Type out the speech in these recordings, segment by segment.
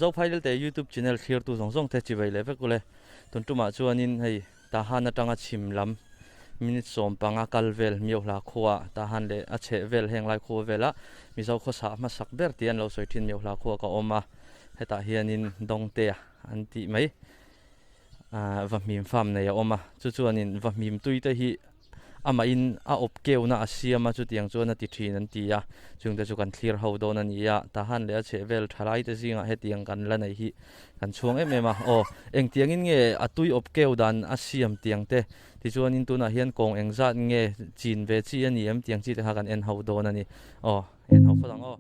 zo phai te YouTube channel clear tu song song te chi vai le ve kule tun tu ma chuanin hei ta han atanga chim lam minute som panga kalvel miu hla khuwa ta han le a che vel heng lai khu vela mi zo kho sa ma sak ber tian lo soi thin miu hla khuwa ka oma heta hianin dong te an ti mai va mim fam nei a oma chu chuanin va mim tui te hi ama in a op keu na asiama chu tiang chuan a ti thin an ti a chung te chu kan clear ho don an ia ta han le a che vel thalai te zinga he tiang kan la nei hi kan chuang em em a o eng tiang in nge atui op keu dan asiam tiang te ti chuan in tuna hian kong eng zat nge chin ve chi ani em tiang chi te ha kan en ho don ani o en ho phalang o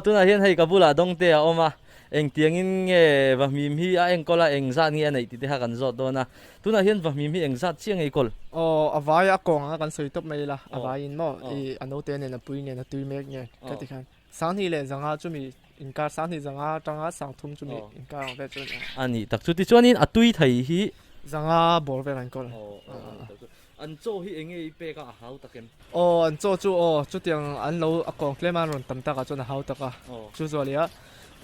tuna hian hei kabula dong te a oma eng tiang in nge va mim hi a eng kola eng zat nge nei ti te ha kan zot dona tuna hian va mim hi eng zat chiang ei kol avaya kong a kan soi top mai la avain mo I anote ne na pui ne na tui mek nge ka ti khan sang hi le zanga chumi inkar sang hi zanga tanga sang thum chumi inkar ve chun ani tak chu ti chuanin atui thai hi zanga bor ve kan kol an cho hi enge I pe ka hau taken an cho chu chu tiang an lo akong kleman ron tam ta ka chon hau ta ka chu zolia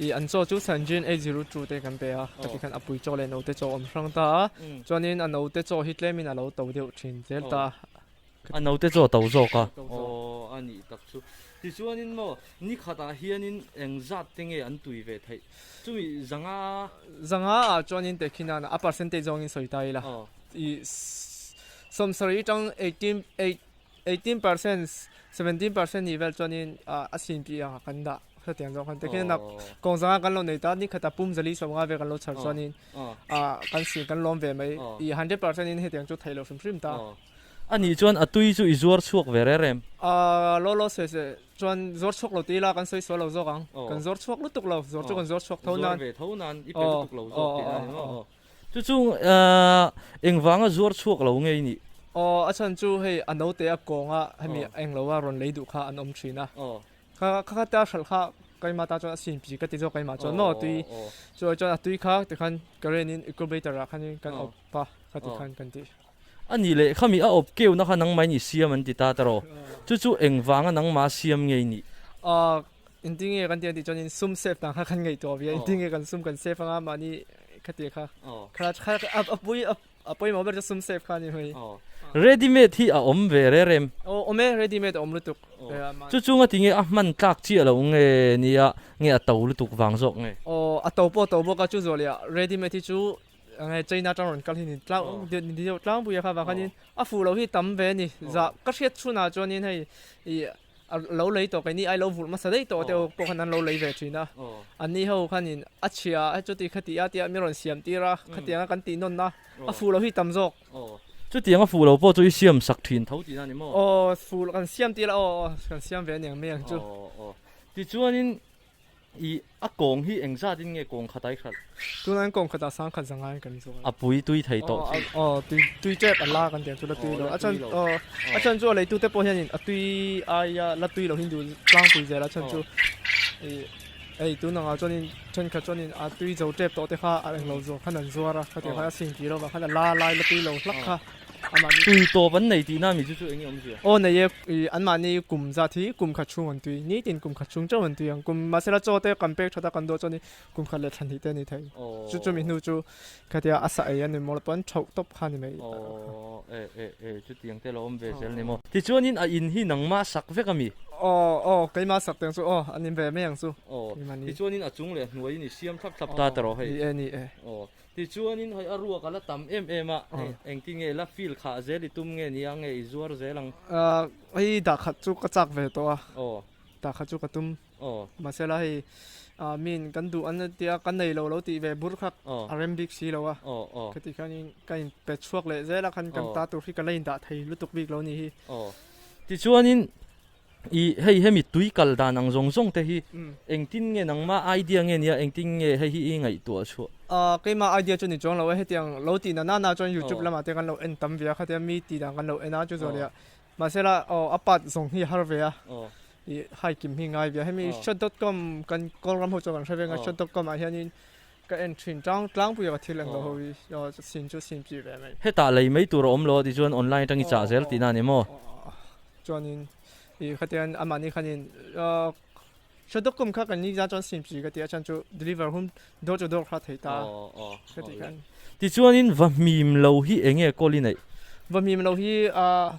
I an cho chu sanjin 802 te kan pe a ka ti khan apui cho le no te cho om sang ta chuanin an no te cho hi klemin a lo to deu thin zel ta an no te cho to zo ka ani tak chu ti chuanin mo ni khata hianin eng zat tenge an tui ve thai chumi zanga a chuanin te khina na a percentage zong in soi tai la I some sorry tang 18% 17% level chuanin asin pi a kan da kha tiang zo kan te khin na kong zanga kan lo nei ta ni khata pum zali somnga ve kan lo char chuanin kan si kan lom ve mai I 100% in he tiang chu thailo sim ta ani chuan atui chu izur chuak ve rem lo se chuan zor chok lo ti la kan soi so lo zo kang kan zor chok lu tuk lo zor chu kan zor chok thonan I pe tuk lo zo ti na chu chung eng wanga zor chuak lo ngei ni achan chu hei ano te a konga hemi eng lo wa ron leidu kha an om thina kha ta shal kha kai ma ta chuan sin pi ka ti zo kai ma chuan no tui chuan atui kha te khan karen in incubator ra khan kan op pa ka ti khan kan ti ani le khami a op keu na kha nang mai ni siam an ti ta taro chu eng wanga nang ma siam ngei ni intinge kan ti chuan in sum save ta kha khan ngei to bia intinge kan sum kan save anga mani khati kha apoi mo ber sum save kha ni hoi ready made hi a om ve rem ome ready made om lutuk chu nga tinge a man tlak chi alo nge nia nge a to lutuk wang zok nge a to bo ka chu zolia ready made hi chu nge china tang kal hin tlang ni tlang bu ya kha wa khanin a fu lo hi tam ve ni za ka hret chuna chonin hei lo lei to kai ni ai lo vul ma sa dei to te ko khanan lo lei ve thina ani ho khanin achia a chu ti khati a ti a mi ron siam ti ra khati a kan ti non na a fu lo hi tam zok chu tiang a fu lo po chu siam sak thin tho ti na ni mo fu kan siam ti la kan siam ve niang me chu ti chuanin I a kong hi eng za din nge kong khatai khat tunan kong khata sang khat zangai kan zo apui tui thai to tui che alla kan te chu la tui lo achan chu le tu te po hian atui aya la tui lo hindu tlang pui zela chan chu ei tu na nga chonin chen kha chonin a tui zo tep to te kha a eng lo zo khanan zuara kha te kha sin ki lo ba kha la la tui lo hlak kha tui to ban nei ti na mi chu eng om ji nei ye an ma ni kum za thi kum kha chung an tui ni tin kum kha chung chaw an tui ang kum ma sela cho te compare thada kan do choni kum kha le than hi te ni thai chu mi nu chu kha tia asa ai an mol pon thau top kha ni mai chu tiang te lo om ve sel ni mo ti chuanin a in hi nang ma sak ve ka mi kai ma sak teng su anin ve me yang su ti chuanin a chung le hnuai ni siam thap ta ta ro hei ni ti chuanin hoi arua kala tam em a eng ti nge la feel kha zeli tum nge ni ang ei zuar zelang hei da khat chu ka chak ve to da khat chu ka tum masela hei min kan du an tia kan nei lo ti ve bur khak arambik si lo ka ti khanin kain pe chuak le zela khan kan ta tu hi ka lein da thei lutuk bik lo ni hi ti chuanin i hei hemi tui kal dan ang zong zong te hi ừ engtin nge nangma idea nge nia engtin nge hei hi ngai tu chu cái mà idea cho ni chong lo hết tiếng lâu tin na na cho YouTube Ờ. lama te kan lo en tam via khat mi ti dan kan lo en a chu zo Ờ. le mà sẽ là apat zong hi har ve a ờ i hai kim hi ngai via hemi Ờ. shot.com kan call ram ho cho kan thave nga Ờ. shot.com a hianin cái en thin tlang pu ya thil ang lo ho yo sin chu sin pi ve mai heta lei mei tur om lo ti chuan online tangi cha zel ti na ni mo chuanin i khatian amani khanin shot.com kha kan ni za chon sin pi ka ti a chan chu deliver home door to door kha thei ta ka ti kan ti chuan in va mim lo hi enge koli nei và mình lâu hi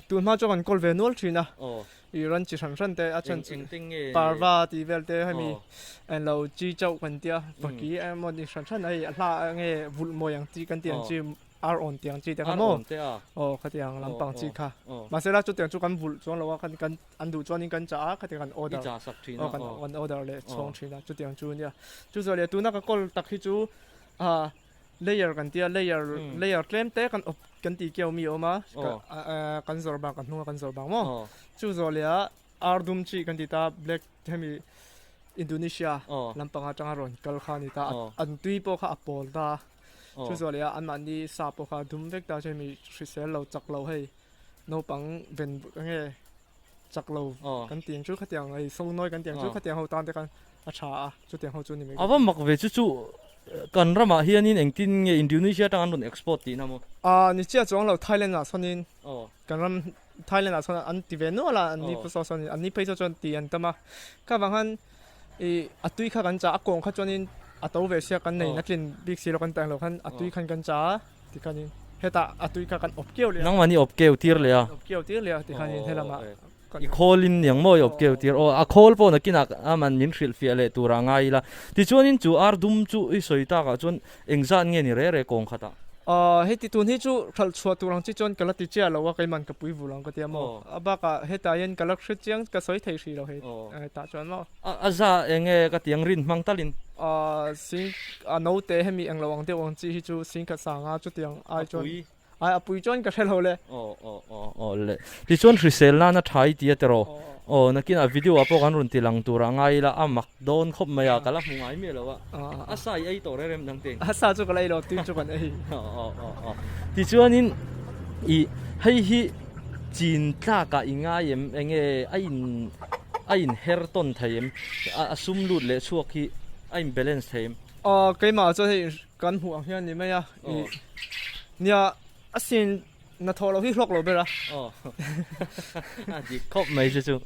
tu ma cho con call về nuôi chuyện à ờ i ran chỉ sản xuất te a chân engtin nge parva ti vel te hay mi Ờ. en lâu chi châu kan tia và kỹ em một sản xuất này la nghe vụ mồi yang chi kan tiền Ờ. chi ar on tiếng chi te Ar kan mo on te a cái tiếng làm bằng chi kha ờ mà sẽ là chút tiếng chút kan vụ cho lâu kan ăn đủ cho nên kan trả cái tiếng kan i order cha sak thina kan order le chong thina chút tiếng chu nia chút rồi le tu na ka call tak hi chu layer kan tia layer claim te kan ti kêu mi oma kan zor bang kan hnunga kan zor bang mo ờ chu zo le ardum chi kan ti ta black hemi Indonesia ờ lampanga tanga ron kal kha ni ta Ờ. an tui po kha apol ta ờ chu zo le an man ni sa po kha dum vek ta hemi hrisel lo chak lo hei no pang ven nge chak lo ờ kan tiang chu kha tiang ai so noi kan tiang chu Ờ. kha tiang ho tan te kan a cha chu tiang ho chu ni me ava mak ve chu chu kan rama hianin engtin nge Indonesia tang an run export ti na mo ni chia chong lo Thailand na sonin ờ kan ram Thailand na son an ti ve no la an ni Ờ. pu so son an ni pe cho chon ti an tama ka bang han atui kha kan cha akong kha chonin ato ve sia kan nei Ờ. na tlin big silo kan tang lo khan atui khan kan cha ti kanin heta atui kha kan op keu le nang mani op keu tir le a op keu ti le ti kanin hela ma i kholin yang mo op keu tir o a khol po na kinak aman min hril fi le tura ngai la ti chuan in chu ar dum chu i soita ka chuan engzan nge ni re kong khata heti tun hi chu thal chua turang chi chon kala ti chia lo wa kai man ka pui vulang ka tiamo aba ka heta yen kalak hri chiang ka soi thei hri lo he ta chon mo aza enge ka tiang rin mang talin sing no te hemi ang lawang te wang chi hi chu sing ka sanga chu tiang ai chon ai apui chon ka thel ho le le ti chuan hrisel na na thai ti atero nakin a video apo kan run tilang tura ngai la amak don khop maya kala mungai me lawa asai ai to rem nang teng asa chu ka lai lo tin chu kan ei ti chuan in i hei hi chin tla ka inga yem enge ain her ton thayem a sum lut le chuak hi ain balance thayem cái mà cho thì kan hu ang hian ni mai a nia asin na tholo hi hlok lo bera a di khop mai chu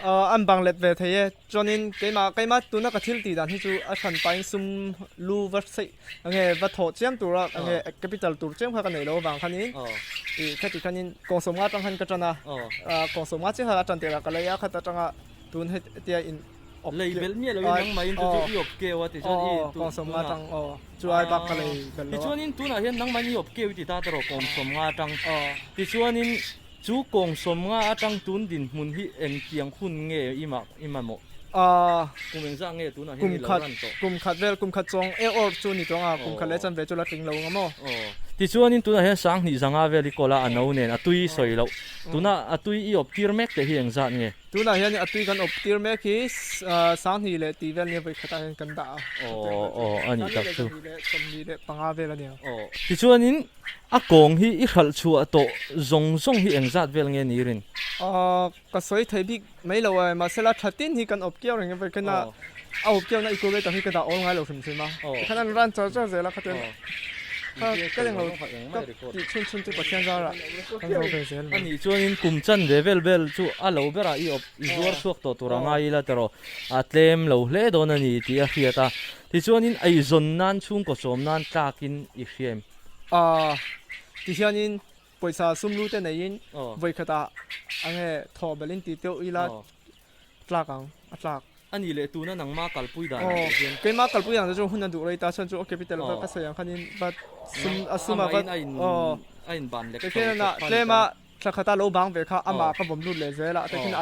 an bang let ve thei chonin cái mà tu na ka thil ti dan hi chu a than pain sum lu va sei ange va tho chiam tu ra ange capital tur chiam kha ka nei lo wang khanin khati khanin kong som nga tang han ka chana kong som nga chi ha tan te ra ka la ya khata tanga tun he tia in label mi lo nang mai tu i op ke wa ti chuan i tu kong som nga tang chu ai bak ka lei bel ti lo chuan in tu na hian nang mai ni op ke ti ta tero kom som nga tang ti chuan in chu kong som nga atang tun din mun hi eng tiang hun nge ima mo kumeng za nge tu na hi lo ran to kum khat vel kum khat chong or chu ni tonga kum khat le chan ve chu la ting lo ngamo ti chuan in tu na hian sang ni zanga veli kola ano nen atui soi lo tu na atui i op tir mek te hi eng zat nge tu na hian atui kan op tir me ki sang hi le ti vel ni ve khata kan da ani tak chu som ni le panga vel ani ti chuan in a kong hi i khal chu a to zong hi eng zat vel nge ni rin ka soi thai bik mai lo ma sela thatin hi kan op kiau reng ve kana a op kiau na iko ve ta hi ka da ol ngai lo sim sim ma kana ran cha cha zela khaten cái đèn lồng thì chun tu bật ra ra cái lồng về rồi ani chuan in kum chan vel chu a lo bera i op i zuar suak to tura ngai la tero a tlem lo hle don ani ti a hiata ti chuan in ai zon nan chung ko som nan takin i hriam thì hiện in paisa sum lu te nei in voi khata ange tho belin ti teu ila tlakang atlak ani le tu na nang ma kalpui da cái mà kalpu yang chu hun du rei ta chan chu capital ka sayang khanin but asuma but ain ban le cái na lema khata lo bang ve kha ama ka bom lu le zela te kin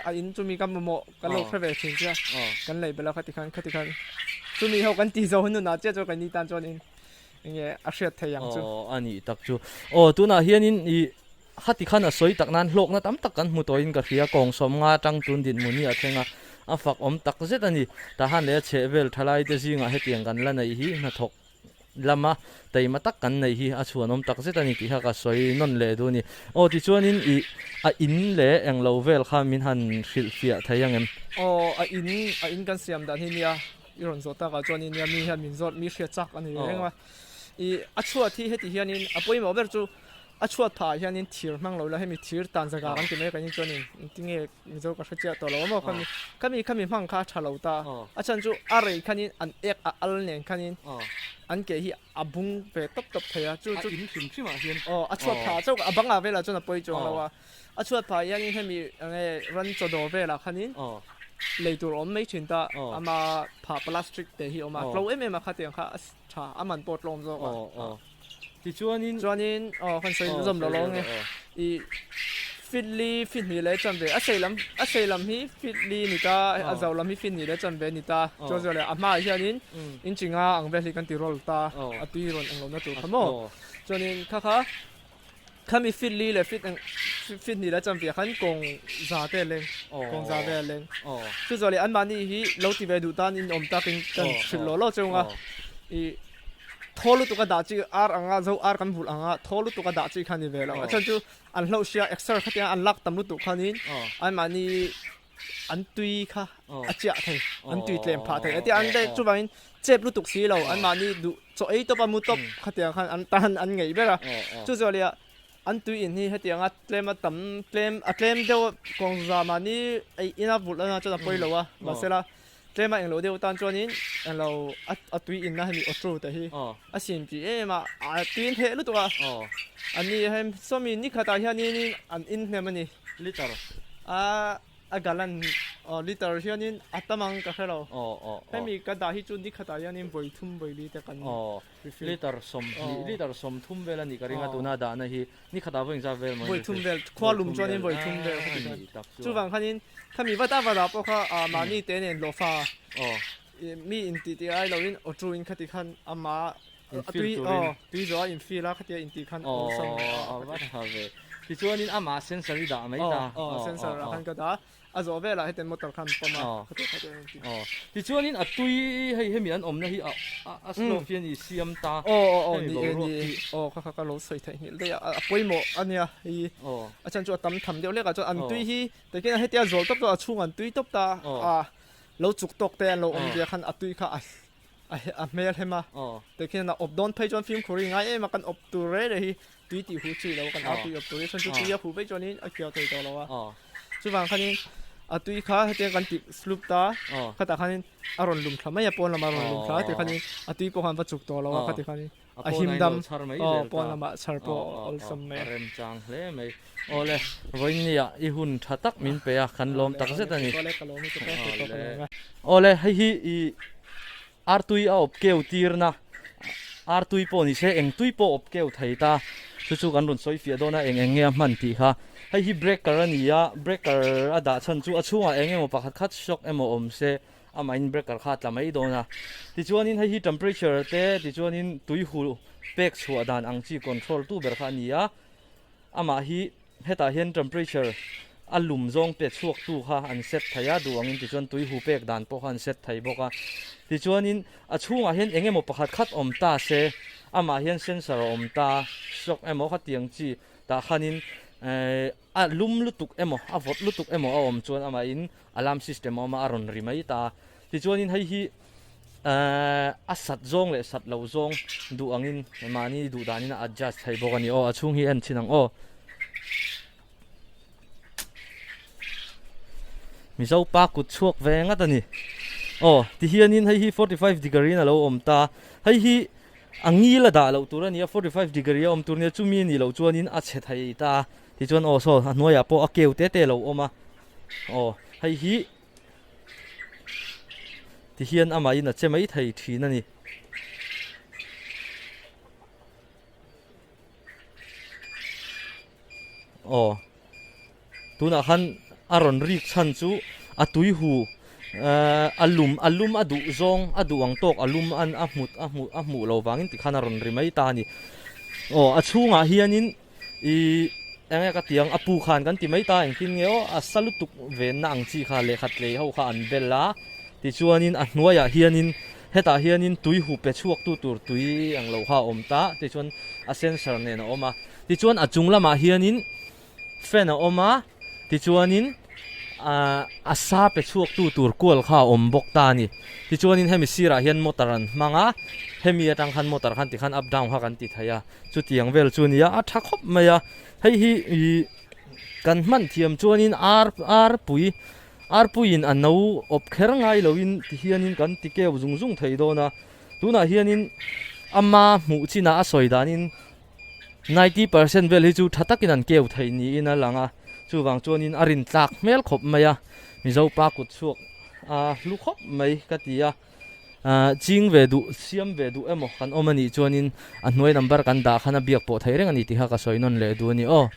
a in chu mi kam mo kan lo khre ve chin sia kan lei bela khati khan chu mi ho kan ti zo hun na che chu kan ni tan chon in nge a hriat thei yang chu ani tak chu tu na hian in i khati khan a soi tak nan hlok na tam tak kan mu toin ka khia kong som nga tang tun din muni a thenga a fak om tak zet ani ta han le che vel thalai te zinga hetiang kan la nei hi na thok lama teima tak kan nei hi a chuan om tak zet ani ti ha ka soi non le du ni o ti chuanin i a in le eng lo vel kha min han hril fia thayang em a in kan siam dan hi nia iron zota ka chuanin nia mi han min zot mi hria chak ani renga i a chuat hi heti hianin a poimo ber chu a chuat pha hianin thir hmang lo la hemi thir tan zaga kan ti me kan chuanin tinge mi zo ka hria to lo mo kami hmang kha thalo ta a chan chu a rei khanin an ek a al nen khanin an ke hi abung ve top thaya chu in hrim hrim a hian a chuat pha chu abanga vela chu na poi chong lawa a chuat pha hianin hemi ran chodo vela khanin leitur om mai chinta ama pha plastic te hi oma flow ma kha tiang kha tha aman pot lom zo ti chuanin khan sei zom lo lo nge i fit ni le cham ve a seilam hi fit li ni ta a zawlam hi fit ni le cham ve ni ta cho le ama hianin in chinga ang ve li kan ti rol ta a ti ron ang lo na tu khamo chuanin kha khami fit li le fit ni le cham ve khan kong za te leng kong za ve leng chu zo le an mani hi lo ti ve du tan in om ta king kan thil lo chunga i tholu tu ka da chi ar anga zo ar kan bul anga tholu tu ka da chi khani ve lo chan chu an hlo sia exer khatia an lak tam lu tu khanin an mani an tui kha achia thai an tui tlem pha thai ati an de chu bangin chep lu tuk si lo an mani du cho ei to pa mu top khatia khan an tan an ngei bera chu zo le an tui in hi hetia nga tlem a tam tlem de kong za mani ai ina bul na cha poi lo wa masela tlema eng lo deu tan chuanin eng lo a tui in na hemi otro te hi a sim pi ema a tin he lu to ani hem somi ni khata hianin an in hnemani liter a galan liter hianin atamang ka khelo hemi ka da hi chu ni khata hianin boi thum boi li te kan liter som thum vela ni karinga tuna da na hi ni khata voing za vel boi thum vel khwalum chuanin boi thum vel chu wang khanin khami wata wada po kha mani te nen lo fa mi in ti ai lo in otru in khati khan ama tui zo in fila khatia in ti khan awesome wa ha ve ti chuanin ama sensory da mai ta sensor khan ka da a zo vela heten motor khan poma ti chuanin a tui hemi an om na hi a slow fian i siam ta ni kha lo soi thai ni le a poimo ania hi a chan chu tam tham deu le ka chu an tui hi te ke hetia zol top to a chung an tui top ta lo chuk tok te lo om dia khan a tui kha a mel hema te ke na op don phai chon film khori ngai e ma kan op tu re hi tui ti hu chi lo kan a tui op tu chan chu ti ya hu be chonin a kya toi to lo wa chu wang khanin a tui kha hete kan ti slup ta khata khanin aron lum thama ya pon lama ron lum kha te khanin a tui po khan ba chuk to lo wa khati khanin a himdam pon lama char po ol sam me rem chang hle mai ole roinia I hun thatak min pe a khan lom tak zet ani ole hi I ar tui a op keu tirna ar tui po ni se eng tui po op keu thai ta chu kan run soi fia dona eng nge man ti kha hei hi breaker ania breaker ada chan chu achunga enge mo pakhat khat shock emo om se ama in breaker kha tlamai dona ti chuanin hei hi temperature te ti chuanin tui hu pek chhuwa dan ang chi control tu ber kha nia ama hi heta hian temperature alum zong pe chuak tu kha an set thaya duangin ti chuan tui hu pek dan po khan set thai boka ti chuanin achunga hian enge mo pakhat khat om ta se ama hian sensor om ta shock emo kha tiang chi ta khanin a lum lutuk emo a vot lutuk emo a om chuan ama in alarm system oma aron rimai ta ti chuanin hei hi a sat zong le sat lo zong du angin mani du danin adjust thai bokani o achung hi an chinang o mi zo pa kut chuak ve nga tani ti hianin hei hi 45 degree na lo om ta hei hi angi la da lo turania 45 degree om turnia chumi ni lo chuanin a che thai ta ti chuan so noya po a keu te lo oma hei hi ti hian ama in a che mai thai thina ni tuna khan aron rik chan chu a tui hu alum adu zong adu ang tok alum an a mu lo wangin ti khana ron rimai ta ni a chunga hianin I enge ka tiang apu khan kan ti mai ta eng tin ngeo a salutuk ven na ang chi kha le khat le ho kha an bella ti chuanin a hnuaya hianin heta hianin tui hu pe chuak tu tur tui ang lo kha om ta ti chuan a sensor ne na oma ti chuan a chung lama hianin fan a oma ti chuanin a sa pe chuak tu tur kual kha om bok ta ni ti chuanin hemi sira hian motoran manga hemi atang khan motor khan ti khan up down ha kan ti thaya chu tiang vel chu nia a tha khop maya hei hi kan man thiam chuanin ar puin an no op kher ngai loin ti hianin kan ti ke zung zung thei dona tuna hianin amma mu china a soidanin 90% vel hi chu thatakin an keu thei ni in a langa chu wang chuanin arin tlak mel khop maya mi zo pa kut chuak lu khop mai ka tia ching ve du siam ve du emo kan omani chuanin a hnoi number kan da khana biak po thei reng ani ti ha ka soinon le du ni o